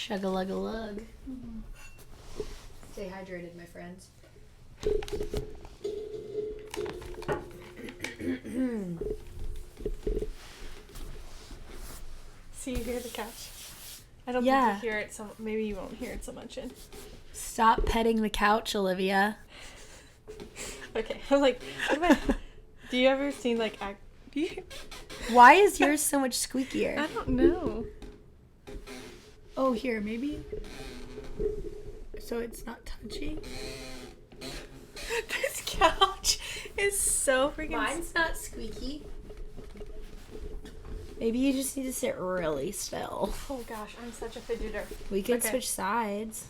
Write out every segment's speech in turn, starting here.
Chug-a-lug-a-lug. Stay hydrated, my friends. See, you hear the couch. I don't think you hear it, so maybe you won't hear it so much. Stop petting the couch, Olivia. Okay, I'm like, do you ever seen, like, Why is yours so much squeakier? I don't know. Oh, here, maybe? So it's not touching? This couch is so freaking... Mine's not squeaky. Maybe you just need to sit really still. Oh gosh, I'm such a fidgeter. We could switch sides.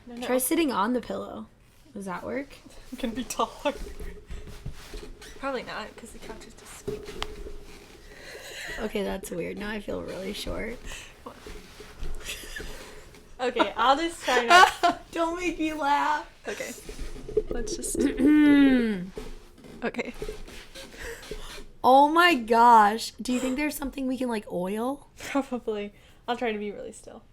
No. Try sitting on the pillow. Does that work? I'm gonna be taller. Probably not, because the couch is just squeaky. Okay, that's weird. Now I feel really short. Okay, I'll just try not... Don't make me laugh. Okay. Let's just... Okay. Oh my gosh. Do you think there's something we can, like, oil? Probably. I'll try to be really still.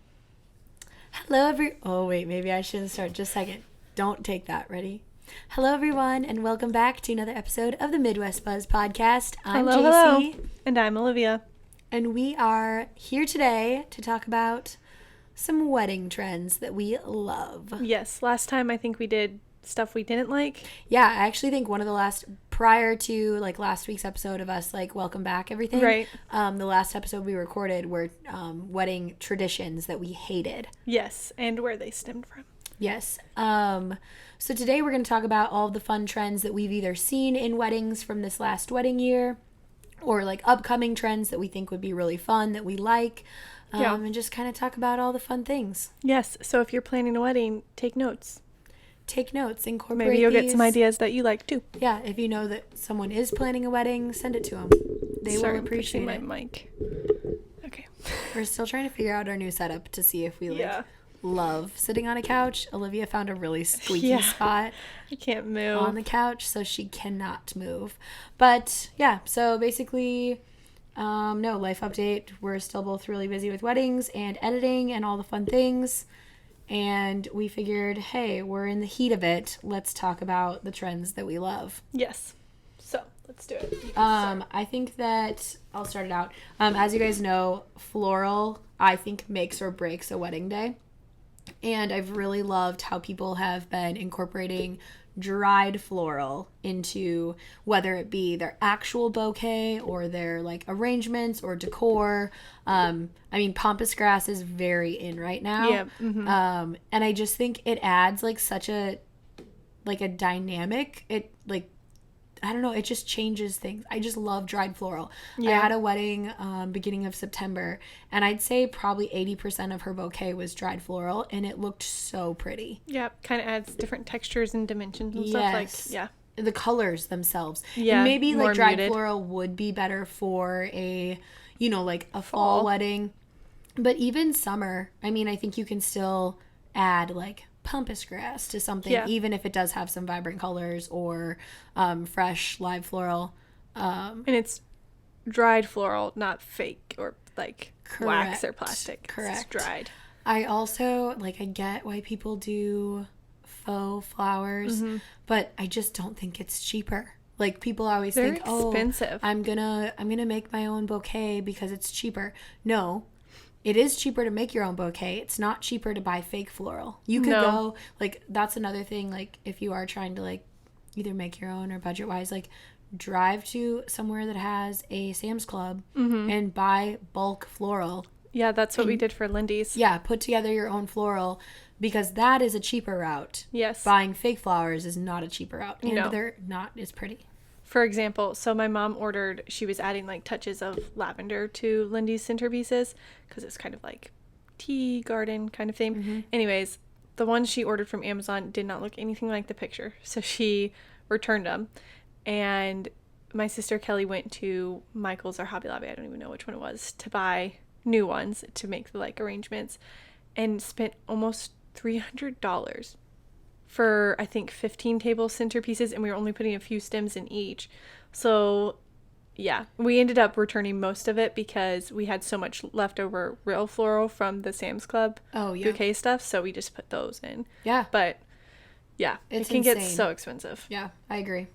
Hello, Oh, wait. Maybe I shouldn't start. Just a second. Don't take that. Ready? Hello, everyone, and welcome back to another episode of the Midwest Buzz Podcast. I'm JC. Hello. And I'm Olivia. And we are here today to talk about some wedding trends that we love. Yes. Last time I think we did stuff we didn't like. Yeah, I actually think one of the last, prior to like last week's episode of us like welcome back everything. Right. The last episode we recorded were wedding traditions that we hated. Yes, and where they stemmed from. Yes. So today we're going to talk about all of the fun trends that we've either seen in weddings from this last wedding year or like upcoming trends that we think would be really fun that we like. And just kind of talk about all the fun things. Yes. So if you're planning a wedding, take notes. Take notes, incorporate Maybe you'll these. get some ideas that you like too. Yeah, if you know that someone is planning a wedding, send it to them. They will appreciate it. My mic. Okay. We're still trying to figure out our new setup to see if we love sitting on a couch. Olivia found a really squeaky spot. I can't move on the couch, so she cannot move. But yeah, so basically, no, life update. We're still both really busy with weddings and editing and all the fun things. And we figured, hey, we're in the heat of it. Let's talk about the trends that we love. Yes. So let's do it. I think that I'll start it out. As you guys know, floral, I think, makes or breaks a wedding day. And I've really loved how people have been incorporating dried floral into whether it be their actual bouquet or their like arrangements or decor. I mean, pampas grass is very in right now. Yeah. Mm-hmm. And I just think it adds like such a dynamic. It like, I don't know, it just changes things. I just love dried floral. Yeah. I had a wedding beginning of September, and I'd say probably 80% of her bouquet was dried floral, and it looked so pretty. Yeah, kind of adds different textures and dimensions and stuff. Like, yeah. The colors themselves. Yeah, and maybe like dried muted. floral would be better for a, you know, like a fall wedding. But even summer, I mean, I think you can still add like pampas grass to something, even if it does have some vibrant colors or fresh live floral. And it's dried floral, not fake or like wax or plastic. Correct. It's dried. I also I get why people do faux flowers, but I just don't think it's cheaper. Like people always They're think, expensive. I'm gonna make my own bouquet because it's cheaper. No. It is cheaper to make your own bouquet. It's not cheaper to buy fake floral. You could go, like, that's another thing, like, if you are trying to, like, either make your own or budget-wise, like, drive to somewhere that has a Sam's Club and buy bulk floral. Yeah, that's what we did for Lindy's. Yeah, put together your own floral because that is a cheaper route. Yes. Buying fake flowers is not a cheaper route. And they're not as pretty. For example, so my mom she was adding like touches of lavender to Lindy's centerpieces because it's kind of like tea garden kind of thing. Mm-hmm. Anyways, the ones she ordered from Amazon did not look anything like the picture. So she returned them. And my sister Kelly went to Michael's or Hobby Lobby, I don't even know which one it was, to buy new ones to make the like arrangements and spent almost $300 for, I think, 15 table centerpieces, and we were only putting a few stems in each. So Yeah, we ended up returning most of it because we had so much leftover real floral from the Sam's Club bouquet stuff, so we just put those in. Yeah. But yeah, it's it can insane. get so expensive. Yeah, I agree.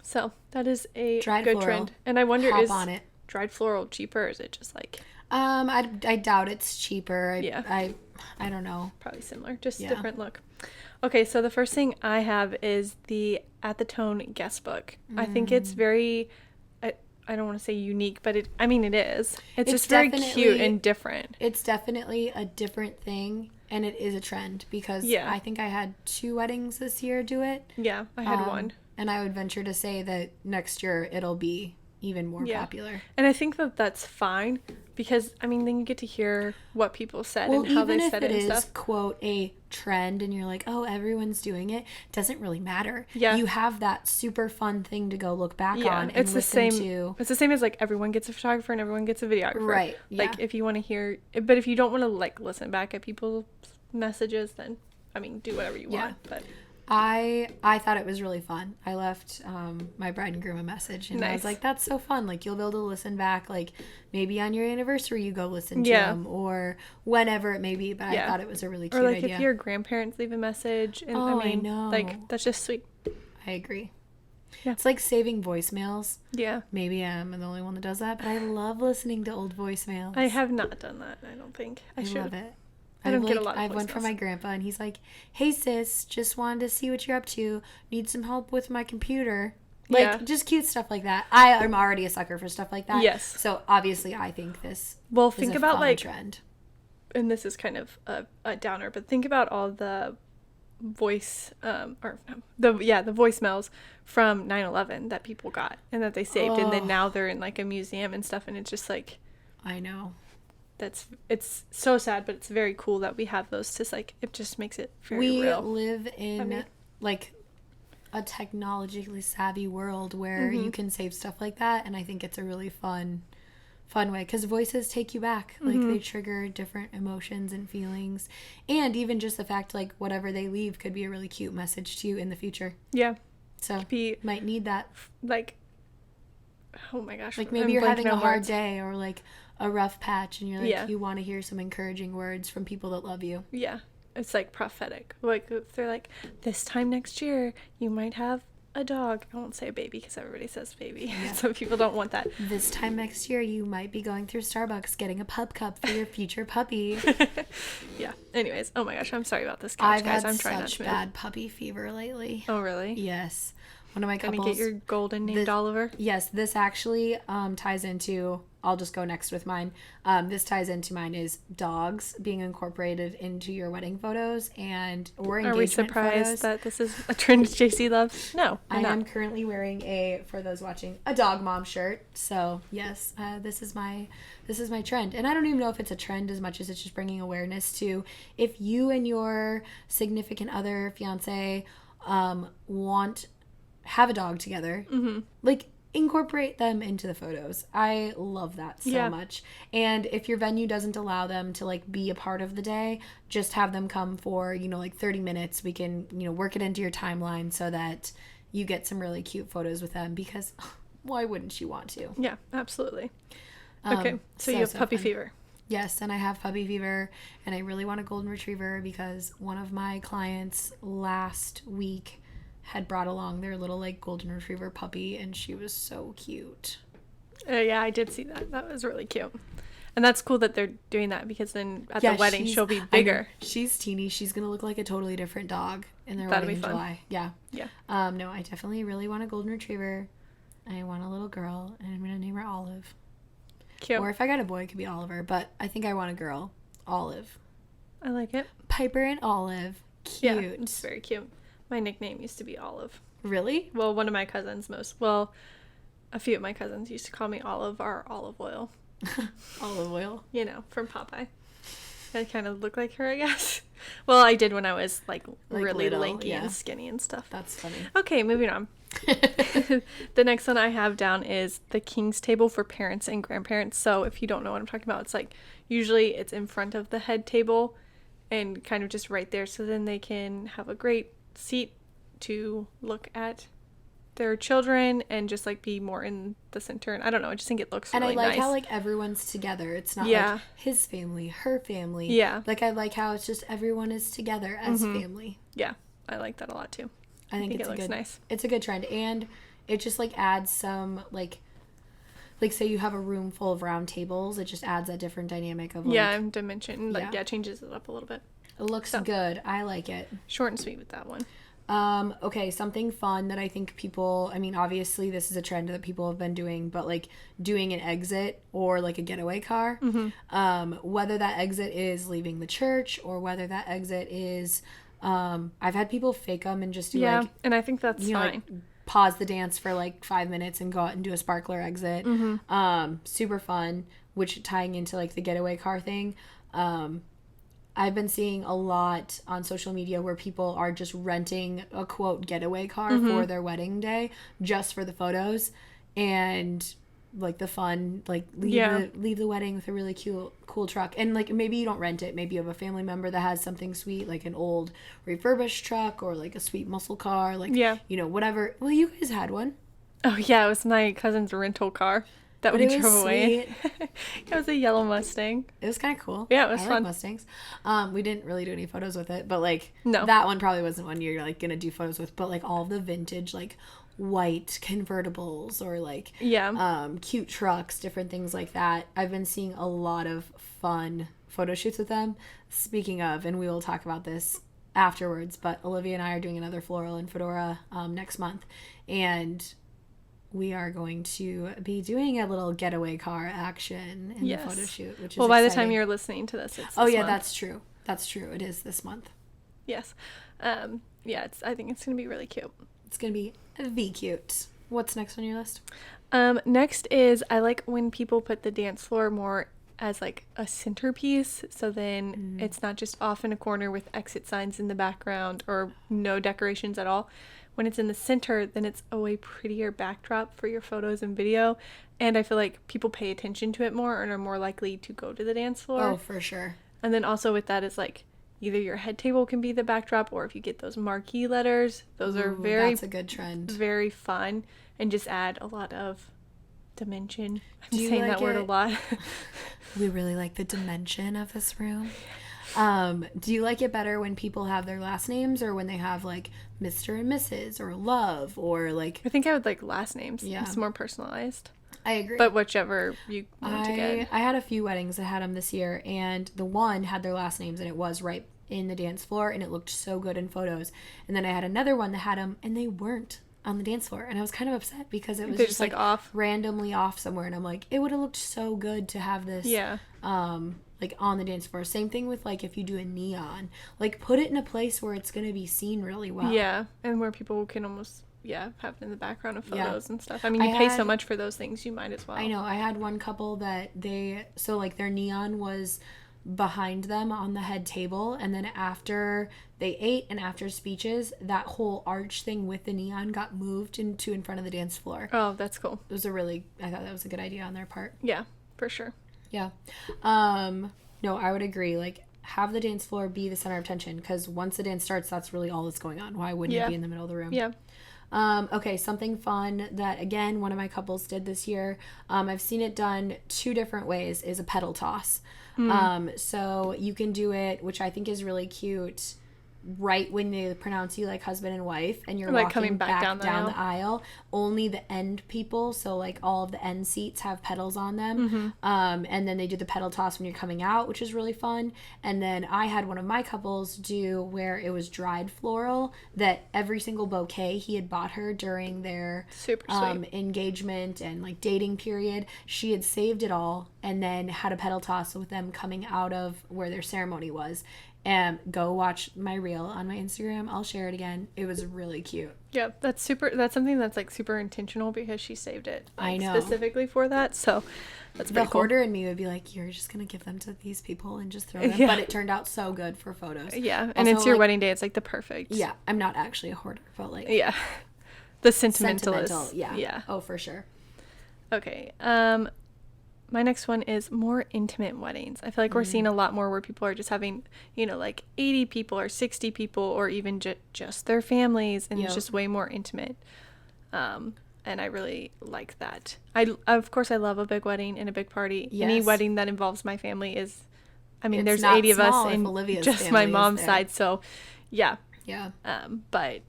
So that is a dried good floral. trend. And I wonder, Hop is on it. dried floral cheaper, or is it just like... I doubt it's cheaper. I don't know. Probably similar, just different look. Okay, so the first thing I have is the At the Tone guest book. I think it's very... I don't want to say unique, but it is. It's just very cute and different. It's definitely a different thing, and it is a trend because I think I had 2 weddings this year do it. Yeah, I had 1. And I would venture to say that next year it'll be even more popular. And I think that that's fine because, I mean, then you get to hear what people said and how they said it and stuff. Even if it is, quote, a trend and you're like, oh, everyone's doing it, doesn't really matter. Yeah. You have that super fun thing to go look back on and it's listen to. It's the same as, like, everyone gets a photographer and everyone gets a videographer. Right, yeah. Like, if you want to hear... But if you don't want to, like, listen back at people's messages, then, I mean, do whatever you want. But... I thought it was really fun. I left my bride and groom a message, and I was like, that's so fun. Like, you'll be able to listen back, like, maybe on your anniversary you go listen to them, or whenever it may be, but I thought it was a really cute idea. Or, like, if your grandparents leave a message, and I know. Like, that's just sweet. I agree. Yeah. It's like saving voicemails. Yeah. Maybe I'm the only one that does that, but I love listening to old voicemails. I have not done that, I don't think. I should. Love it. I don't get a lot of I have one from my grandpa, and he's like, hey, sis, just wanted to see what you're up to. Need some help with my computer. Like, just cute stuff like that. I'm already a sucker for stuff like that. Yes. So, obviously, I think this think is about, fun like, trend. And this is kind of a downer, but think about all the voice, the voicemails from 9/11 that people got and that they saved, and then now they're in, like, a museum and stuff, and it's just, like... I know. It's so sad, but it's very cool that we have those to, like, it just makes it very real. We live in like a technologically savvy world where you can save stuff like that, and I think it's a really fun way because voices take you back. Like, they trigger different emotions and feelings, and even just the fact, like, whatever they leave could be a really cute message to you in the future. Yeah. So might need that. Like, oh my gosh. Like, maybe you're having a hard day or, like, a rough patch, and you're like, you want to hear some encouraging words from people that love you. Yeah. It's, like, prophetic. Like, if they're like, this time next year, you might have a dog. I won't say a baby because everybody says baby. Yeah. Some people don't want that. This time next year, you might be going through Starbucks getting a pup cup for your future puppy. Yeah. Anyways, oh my gosh, I'm sorry about this couch, guys. I'm trying not to move. I've had such bad puppy fever lately. Oh, really? Yes. One of my couples... Gonna get your golden named Oliver? Yes, this actually ties into... I'll just go next with mine. This ties into mine is dogs being incorporated into your wedding photos or engagement photos. Are we surprised that this is a trend JC loves? No, I am currently wearing for those watching, a dog mom shirt. So yes, this is my trend. And I don't even know if it's a trend as much as it's just bringing awareness to, if you and your significant other, fiance, have a dog together, like, incorporate them into the photos. I love that so much. And if your venue doesn't allow them to, like, be a part of the day, just have them come for, like, 30 minutes. We can, work it into your timeline so that you get some really cute photos with them, because why wouldn't you want to? Yeah, absolutely. Okay, so you have puppy fever. Yes, and I have puppy fever, and I really want a golden retriever because one of my clients last week had brought along their little, like, golden retriever puppy, and she was so cute. Yeah, I did see that. That was really cute. And that's cool that they're doing that, because then at the wedding she'll be bigger. She's teeny. She's gonna look like a totally different dog in their wedding in July. Yeah. Yeah. No, I definitely really want a golden retriever. I want a little girl, and I'm gonna name her Olive. Cute. Or if I got a boy, it could be Oliver, but I think I want a girl. Olive. I like it. Piper and Olive. Cute. Yeah, it's very cute. My nickname used to be Olive. Really? Well, one of my cousins a few of my cousins used to call me Olive or Olive Oil. Olive Oil? From Popeye. I kind of look like her, I guess. Well, I did when I was, like really little, lanky and skinny and stuff. That's funny. Okay, moving on. The next one I have down is the King's Table for parents and grandparents. So if you don't know what I'm talking about, it's like, usually it's in front of the head table and kind of just right there, so then they can have a great seat to look at their children and just like be more in the center. And I don't know, I just think it looks really nice. And I like how like everyone's together. It's not like his family, her family. Yeah. Like I like how it's just everyone is together as family. Yeah, I like that a lot too. I think it looks nice. It's a good trend, and it just like adds some like say you have a room full of round tables, it just adds a different dynamic of like and dimension, like changes it up a little bit. It looks good. I like it. Short and sweet with that one. Okay, something fun that I think people, I mean, obviously this is a trend that people have been doing, but like doing an exit or like a getaway car, whether that exit is leaving the church or whether that exit is, I've had people fake them and just do like, and I think that's fine. Like, pause the dance for like 5 minutes and go out and do a sparkler exit. Super fun, which tying into like the getaway car thing. I've been seeing a lot on social media where people are just renting a quote getaway car for their wedding day just for the photos and like the fun, like leave the wedding with a really cool truck. And like maybe you don't rent it, maybe you have a family member that has something sweet like an old refurbished truck or like a sweet muscle car, like you know, whatever. Well, you guys had one. Oh yeah, it was my cousin's rental car that we drove away. It was a yellow Mustang. It was kind of cool. Yeah, it was fun. Like Mustangs. We didn't really do any photos with it, but like no, that one probably wasn't one you're like gonna do photos with. But like all the vintage like white convertibles or like cute trucks, different things like that. I've been seeing a lot of fun photo shoots with them. Speaking of, and we will talk about this afterwards, but Olivia and I are doing another floral and fedora next month, and we are going to be doing a little getaway car action in the photo shoot, which is by the time you're listening to this, it's this month. That's true. That's true. It is this month. Yes. I think it's going to be really cute. It's going to be the cute. What's next on your list? Next is I like when people put the dance floor more as like a centerpiece, so then it's not just off in a corner with exit signs in the background or no decorations at all. When it's in the center, then it's a way prettier backdrop for your photos and video. And I feel like people pay attention to it more and are more likely to go to the dance floor. Oh, for sure. And then also with that is like either your head table can be the backdrop, or if you get those marquee letters, those are that's a good trend. Very fun and just add a lot of dimension. I'm saying that word a lot. We really like the dimension of this room. Do you like it better when people have their last names or when they have like Mr. and Mrs. or Love or like... I think I would like last names. Yeah. It's more personalized. I agree. But whichever you want to get. I had a few weddings that had them this year, and the one had their last names and it was right in the dance floor and it looked so good in photos. And then I had another one that had them and they weren't on the dance floor, and I was kind of upset because it was just like off, randomly off somewhere, and I'm like, it would have looked so good to have this like on the dance floor. Same thing with like if you do a neon, like put it in a place where it's going to be seen really well, and where people can almost have it in the background of photos and stuff. I mean, you pay so much for those things, you might as well. I know I had one couple that like their neon was behind them on the head table, and then after they ate and after speeches, that whole arch thing with the neon got moved in front of the dance floor. Oh, that's cool. I thought that was a good idea on their part. Yeah, for sure. Yeah. No, I would agree. Like, have the dance floor be the center of attention, because once the dance starts, that's really all that's going on. Why wouldn't it be in the middle of the room? Yeah. Okay, something fun that, again, one of my couples did this year, I've seen it done 2 different ways, is a pedal toss. So you can do it, which I think is really cute, right when they pronounce you like husband and wife, and you're like walking coming back down the aisle. Only the end people, so like all of the end seats have pedals on them. And then they do the pedal toss when you're coming out, which is really fun. And then I had one of my couples do where it was dried floral, that every single bouquet he had bought her during their super sweet engagement and like dating period, she had saved it all and then had a pedal toss with them coming out of where their ceremony was. And go watch my reel on my Instagram. I'll share it again. It was really cute. Yeah, that's something that's like super intentional, because she saved it. I know. Specifically for that. So that's pretty cool. The hoarder in me would be like, you're just going to give them to these people and just throw them. Yeah. But it turned out so good for photos. Yeah. And also, it's your wedding day. It's like the perfect. Yeah. I'm not actually a hoarder, but like. Yeah. The sentimentalist. Yeah. Oh, for sure. Okay. My next one is more intimate weddings. I feel like we're seeing a lot more where people are just having, like 80 people or 60 people or even just their families, and it's just way more intimate. And I really like that. Of course, I love a big wedding and a big party. Yes. Any wedding that involves my family is, I mean, It's there's not 80 of us small if and Olivia's just family my is mom's there. side. So, yeah. Yeah. But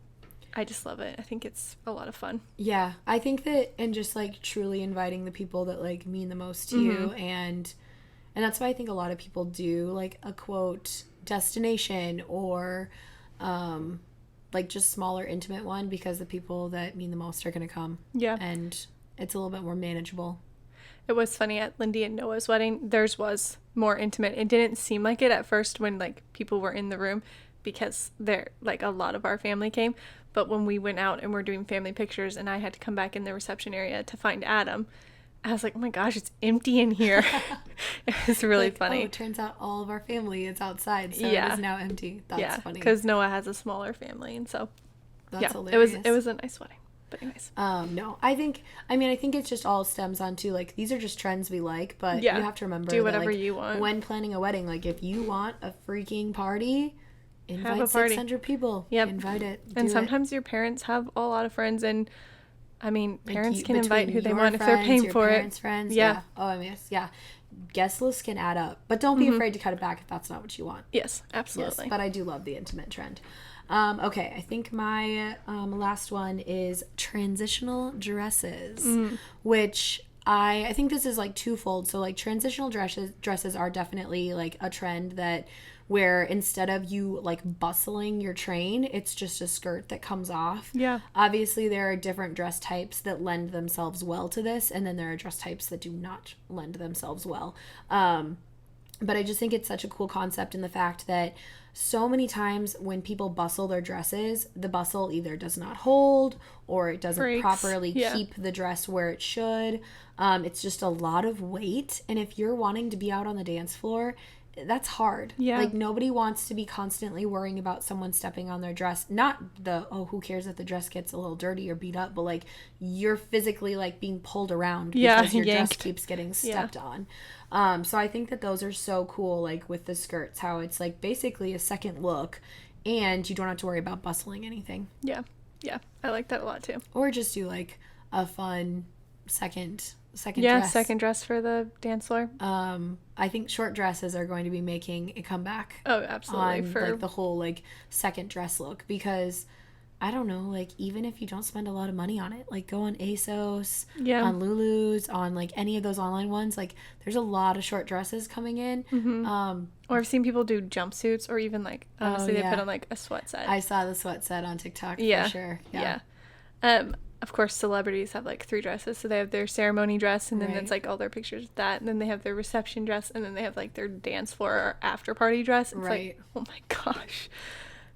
I just love it. I think it's a lot of fun. Yeah. I think that, and just like truly inviting the people that like mean the most to you, and that's why I think a lot of people do like a quote destination or like just smaller intimate one, because the people that mean the most are going to come. Yeah. And it's a little bit more manageable. It was funny at Lindy and Noah's wedding. Theirs was more intimate. It didn't seem like it at first when like people were in the room, because there like a lot of our family came. But when we went out and were doing family pictures and I had to come back in the reception area to find Adam, I was like, oh my gosh, it's empty in here. It was really like, funny. Oh, it turns out all of our family is outside, so Yeah. it is now empty. That's funny. Because Noah has a smaller family, and so That's hilarious. it was a nice wedding. But anyways, no, I think it just all stems on to like, these are just trends we like, but you have to remember do whatever that, like, you want when planning a wedding. Like, if you want a freaking party, invite a party. 600 people. Yep. Invite it. And Do sometimes your parents have a lot of friends, and I mean, Like, parents can invite who they your want if they're friends, paying your for parents' it. friends. Yeah. Oh, I mean, yeah. Guest lists can add up, but don't be afraid to cut it back if that's not what you want. Yes, absolutely. Yes, but I do love the intimate trend. Okay, I think my last one is transitional dresses, which I think this is like twofold. So like, transitional dresses are definitely like a trend that where instead of you like bustling your train, it's just a skirt that comes off. Yeah. Obviously, there are different dress types that lend themselves well to this, and then there are dress types that do not lend themselves well. But I just think it's such a cool concept in the fact that so many times when people bustle their dresses, the bustle either does not hold or it doesn't Breaks. properly Yeah. keep the dress where it should. It's just a lot of weight. And if you're wanting to be out on the dance floor, that's hard. Yeah. Like, nobody wants to be constantly worrying about someone stepping on their dress. Not the, oh, who cares if the dress gets a little dirty or beat up, but like, you're physically like being pulled around because your yanked. dress keeps getting stepped on. So I think that those are so cool, like with the skirts, how it's like basically a second look and you don't have to worry about bustling anything. Yeah. Yeah. I like that a lot too. Or just do like a fun second Yeah, dress. second dress for the dance floor. I think short dresses are going to be making a comeback. Oh, absolutely. On For like the whole like second dress look, because I don't know, like, even if you don't spend a lot of money on it, like, go on ASOS, on Lulu's, on like any of those online ones, like, there's a lot of short dresses coming in. Or I've seen people do jumpsuits, or even like honestly they put on like a sweat set. I saw the sweat set on TikTok Yeah. for sure. Yeah. Of course, celebrities have like 3 dresses. So they have their ceremony dress, and then Right. that's like all their pictures of that, and then they have their reception dress, and then they have like their dance floor or after party dress. It's Right. like, oh my gosh.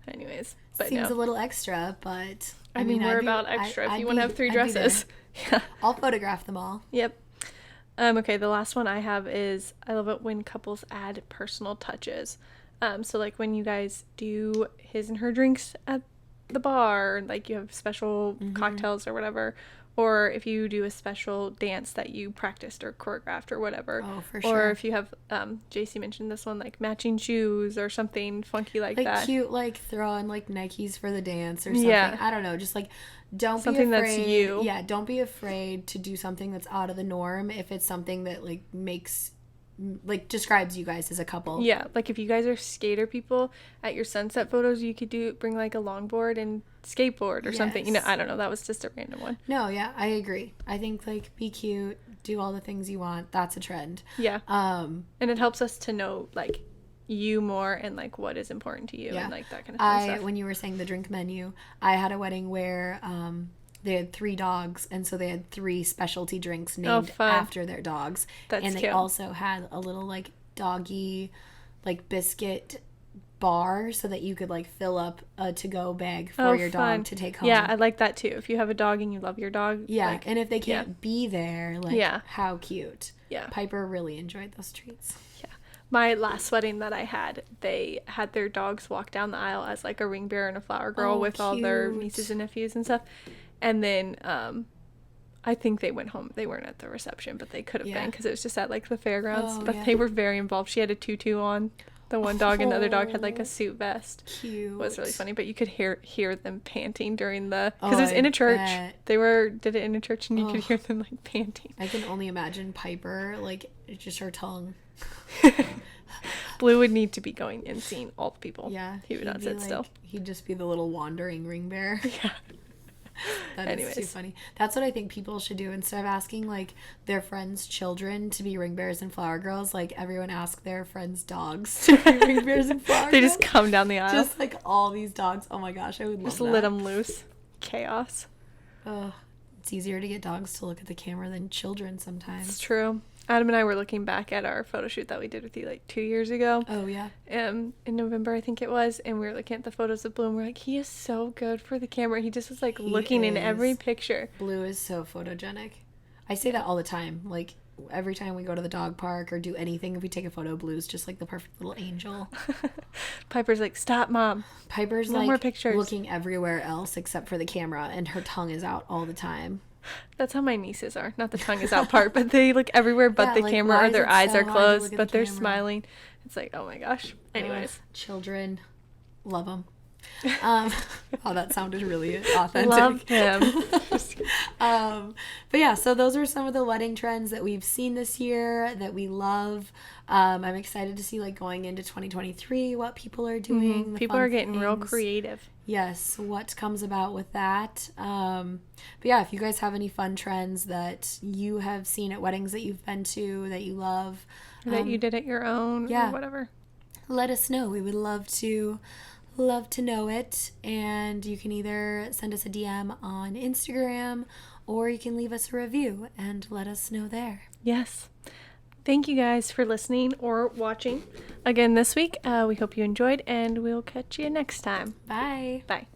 Anyways, but Seems no. a little extra, but I mean, we're about extra if you want to have 3 dresses. Yeah. I'll photograph them all. Yep. Okay, the last one I have is I love it when couples add personal touches. So like when you guys do his and her drinks at the bar, like you have special cocktails or whatever, or if you do a special dance that you practiced or choreographed or whatever. Oh, for Or sure. if you have, JC mentioned this one, like matching shoes or something funky like Like that. cute, like throw on like Nikes for the dance or something. Yeah. I don't know, just like don't Something be that's afraid. you. Yeah, don't be afraid to do something that's out of the norm if it's something that like like describes you guys as a couple. Yeah, like if you guys are skater people, at your sunset photos, you could bring like a longboard and skateboard or something. You know, Yes. I don't know. That was just a random one. No, yeah, I agree. I think like be cute, do all the things you want. That's a trend. Yeah. Um, And it helps us to know like you more and like what is important to you Yeah. and like that kind of fun stuff. when you were saying the drink menu, I had a wedding where they had 3 dogs, and so they had 3 specialty drinks named fun. after their dogs. That's and they cute. also had a little like doggy like biscuit bar so that you could like fill up a to-go bag for your fun. dog to take home. Yeah, I like that too. If you have a dog and you love your dog. Yeah, like, and if they can't be there, like, Yeah. how cute. Yeah. Piper really enjoyed those treats. Yeah. My last wedding that I had, they had their dogs walk down the aisle as like a ring bearer and a flower girl Oh, with all their cute. nieces and nephews and stuff. And then I think they went home. They weren't at the reception, but they could have Yeah. been because it was just at like the fairgrounds. Oh, but yeah. they were very involved. She had a tutu on. The one dog and the other dog had like a suit vest. Cute. It was really funny, but you could hear them panting during the, because Oh, it was in I a church. bet. Did it in a church, and you could hear them like panting. I can only imagine Piper, like, it's just her tongue. Blue would need to be going and seeing all the people. Yeah. He would not he'd sit be, still. like, he'd just be the little wandering ring bear. Yeah. That is too funny. That's what I think people should do. Instead of asking, like, their friends' children to be ring bears and flower girls, like, everyone ask their friends' dogs to be ring bears and flower They girls. just come down the aisle. Just, like, all these dogs. Oh, my gosh. I would love Just that. let them loose. Chaos. Ugh. It's easier to get dogs to look at the camera than children sometimes. It's true. Adam and I were looking back at our photo shoot that we did with you like 2 years ago. Oh, yeah. In November, I think it was, and we were looking at the photos of Blue, and we're like, he is so good for the camera. He just was like looking in every picture. Blue is so photogenic. I say that all the time. Like, every time we go to the dog park or do anything, if we take a photo, Blue's just like the perfect little angel. Piper's like, stop, Mom. Piper's No like more pictures. looking everywhere else except for the camera, and her tongue is out all the time. That's how my nieces are. Not the tongue is out part, but they look everywhere but Yeah, the like, camera, why or is their it eyes so are hard to closed, look at but the they're camera? smiling. It's like, oh my gosh. Anyways. Children, love them. Oh, that sounded really authentic. Love him. But yeah, so those are some of the wedding trends that we've seen this year that we love. I'm excited to see, like, going into 2023, what people are doing. People are getting real creative. Yes, what comes about with that. But yeah, if you guys have any fun trends that you have seen at weddings that you've been to that you love, That you did at your own, yeah. or whatever. let us know. We would love to know it. And you can either send us a DM on Instagram, or you can leave us a review and let us know there. Yes. Thank you guys for listening or watching again this week. We hope you enjoyed, and we'll catch you next time. Bye. Bye.